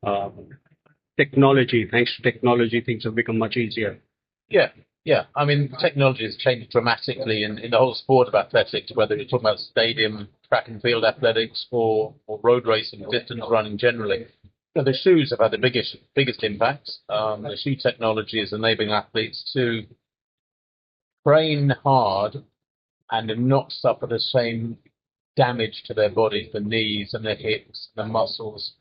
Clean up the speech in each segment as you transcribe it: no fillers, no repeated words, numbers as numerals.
to technology. Thanks to technology, things have become much easier. Yeah, yeah. I mean, technology has changed dramatically in the whole sport of athletics, whether you're talking about stadium, track and field athletics, or road racing, distance running generally. The shoes have had the biggest impact. The shoe technology is enabling athletes to train hard and not suffer the same damage to their bodies. The knees and the hips, the muscles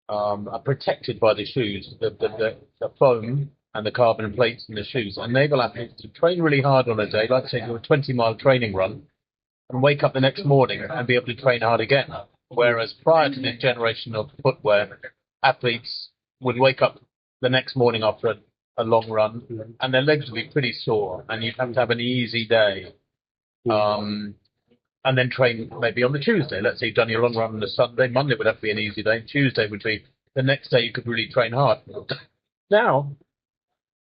are protected by the shoes. The foam and the carbon plates in the shoes enable athletes to train really hard on a day, like say do a 20-mile training run, and wake up the next morning and be able to train hard again. Whereas prior to this generation of footwear, athletes would wake up the next morning after a long run and their legs would be pretty sore, and you'd have to have an easy day. And then train maybe on the Tuesday. Let's say you've done your long run on the Sunday, Monday would have to be an easy day, Tuesday would be the next day you could really train hard. Now,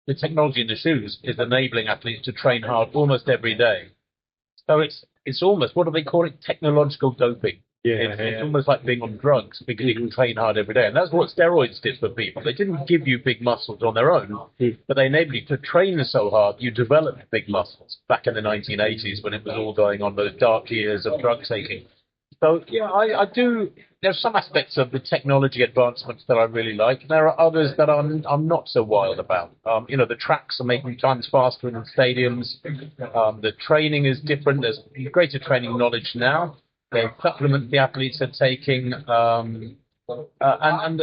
the technology in the shoes is enabling athletes to train hard almost every day. So it's almost, what do they call it? Technological doping. Yeah, It's almost like being on drugs because you can train hard every day. And that's what steroids did for people. They didn't give you big muscles on their own, but they enabled you to train so hard you developed big muscles back in the 1980s when it was all going on, those dark years of drug taking. So, yeah, I do. There's some aspects of the technology advancements that I really like. And there are others that I'm not so wild about. The tracks are making times faster in the stadiums. The training is different. There's greater training knowledge now. The supplements the athletes are taking, and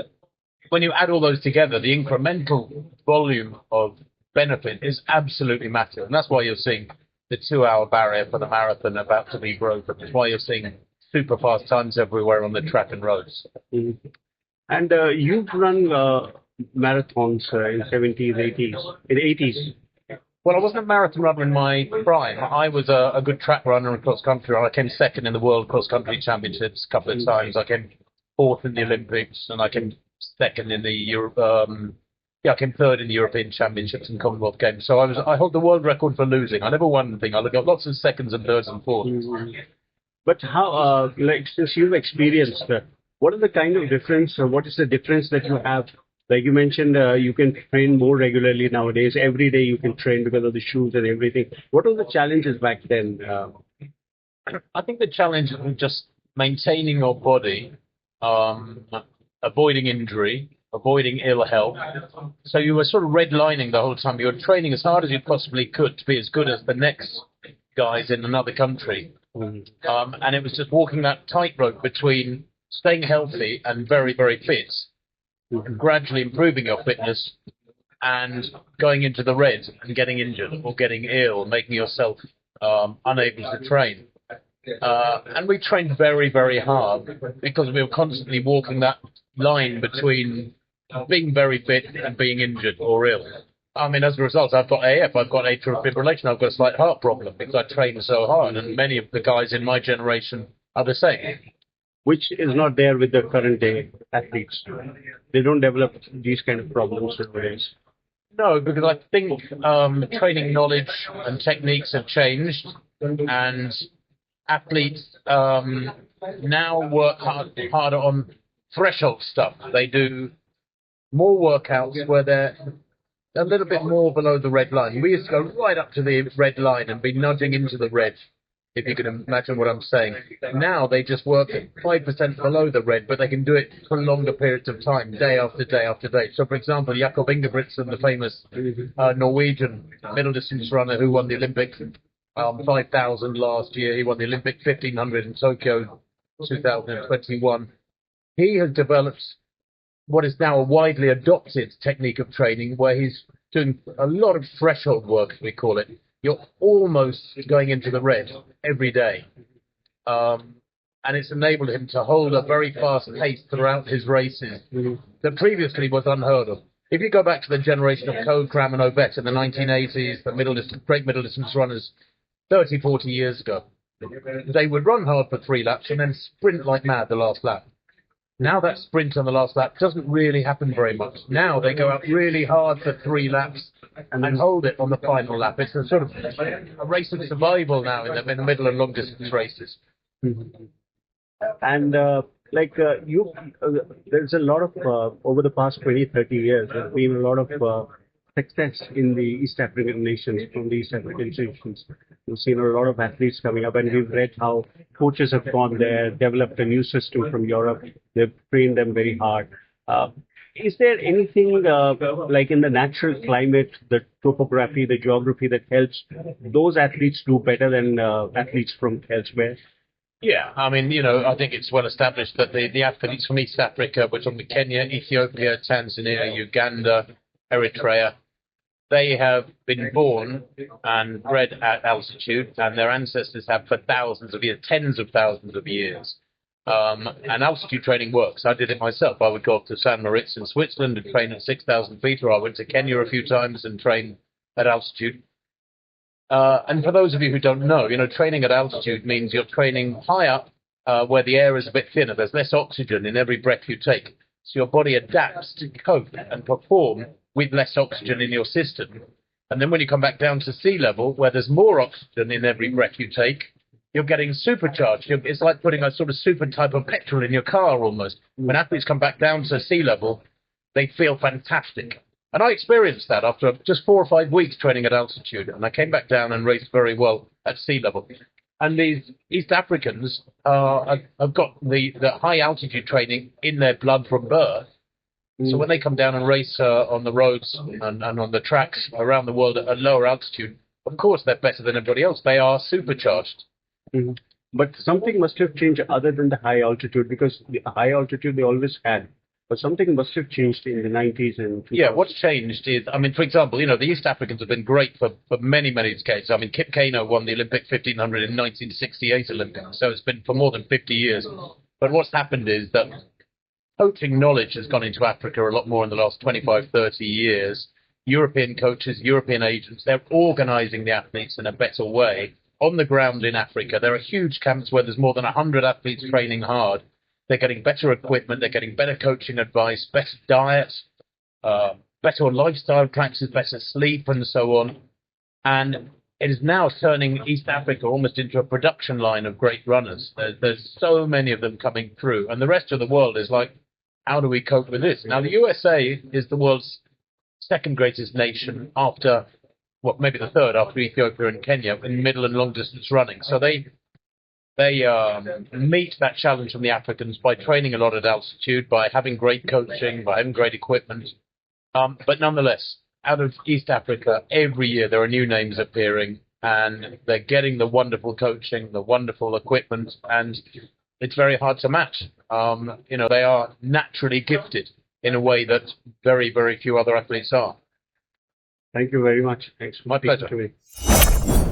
when you add all those together, the incremental volume of benefit is absolutely massive. And that's why you're seeing the 2-hour barrier for the marathon about to be broken. That's why you're seeing super fast times everywhere on the track and roads. Mm-hmm. And you've run marathons in 70s, 80s, in 80s. Well, I wasn't a marathon runner in my prime. I was a good track runner and cross country runner. I came second in the World Cross Country Championships a couple of times. I came fourth in the Olympics, and I came second in the I came third in the European Championships and Commonwealth Games. So I hold the world record for losing. I never won anything. I got lots of seconds and thirds and fourths. Mm-hmm. But how, since you've experienced, what is the kind of difference, or what is the difference that you have? Like you mentioned, you can train more regularly nowadays. Every day you can train because of the shoes and everything. What were the challenges back then? I think the challenge was just maintaining your body, avoiding injury, avoiding ill health. So you were sort of redlining the whole time. You were training as hard as you possibly could to be as good as the next guys in another country. And it was just walking that tightrope between staying healthy and very, very fit, and gradually improving your fitness and going into the red and getting injured or getting ill, making yourself unable to train. And we trained very, very hard because we were constantly walking that line between being very fit and being injured or ill. I mean, as a result, I've got AF, I've got atrial fibrillation, I've got a slight heart problem because I train so hard, and many of the guys in my generation are the same. Which is not there with the current day athletes. They don't develop these kind of problems nowadays. No, because I think training knowledge and techniques have changed, and athletes now work harder on threshold stuff. They do more workouts where they're a little bit more below the red line. We used to go right up to the red line and be nudging into the red, if you can imagine what I'm saying. Now they just work 5% below the red, but they can do it for longer periods of time, day after day after day. So, for example, Jakob Ingebrigtsen, the famous Norwegian middle distance runner who won the Olympic 5,000 last year, he won the Olympic 1,500 in Tokyo 2021. He has developed what is now a widely adopted technique of training where he's doing a lot of threshold work, as we call it. You're almost going into the red every day. And it's enabled him to hold a very fast pace throughout his races that previously was unheard of. If you go back to the generation of Cole, Cram and Ovett in the 1980s, the great middle distance runners 30, 40 years ago, they would run hard for 3 laps and then sprint like mad the last lap. Now that sprint on the last lap doesn't really happen very much. Now they go out really hard for 3 laps and hold it on the final lap. It's a sort of a race of survival now in the middle and long distance races. And like there's a lot of over the past 20, 30 years, there's been a lot of success in the East African nations, from the East African nations. We've seen a lot of athletes coming up, and we've read how coaches have gone there, developed a new system from Europe. They've trained them very hard. Uh, is there anything like in the natural climate, the topography, the geography that helps those athletes do better than athletes from elsewhere? Yeah, I mean, I think it's well established that the athletes from East Africa, we're talking Kenya, Ethiopia, Tanzania, Uganda, Eritrea, they have been born and bred at altitude, and their ancestors have for thousands of years, tens of thousands of years. And altitude training works. I did it myself. I would go up to San Moritz in Switzerland and train at 6,000 feet, or I went to Kenya a few times and trained at altitude. And for those of you who don't know, training at altitude means you're training high up where the air is a bit thinner. There's less oxygen in every breath you take. So your body adapts to cope and perform with less oxygen in your system. And then when you come back down to sea level, where there's more oxygen in every breath you take, you're getting supercharged. It's like putting a sort of super type of petrol in your car almost. When athletes come back down to sea level, they feel fantastic. And I experienced that after just 4 or 5 weeks training at altitude. And I came back down and raced very well at sea level. And these East Africans have got the high altitude training in their blood from birth. So when they come down and race on the roads and on the tracks around the world at lower altitude, of course they're better than everybody else. They are supercharged. Mhm. But something must have changed other than the high altitude, because the high altitude they always had. But something must have changed in the 90s and 2000s. Yeah, what's changed is, I mean, for example, the East Africans have been great for many, many decades. I mean, Kip Keino won the Olympic 1500 in 1968 Olympics, so it's been for more than 50 years. But what's happened is that coaching knowledge has gone into Africa a lot more in the last 25, 30 years. European coaches, European agents, they're organizing the athletes in a better way. On the ground in Africa, there are huge camps where there's more than 100 athletes training hard. They're getting better equipment, they're getting better coaching advice, better diet, better lifestyle practices, better sleep, and so on. And it is now turning East Africa almost into a production line of great runners. There's so many of them coming through. And the rest of the world is like, how do we cope with this? Now, the USA is the world's second greatest nation after, maybe the third after Ethiopia and Kenya in middle and long distance running. So they meet that challenge from the Africans by training a lot at altitude, by having great coaching, by having great equipment. But nonetheless, out of East Africa, every year there are new names appearing, and they're getting the wonderful coaching, the wonderful equipment, and it's very hard to match. They are naturally gifted in a way that very, very few other athletes are. Thank you very much. Thanks for My speaking pleasure. to me.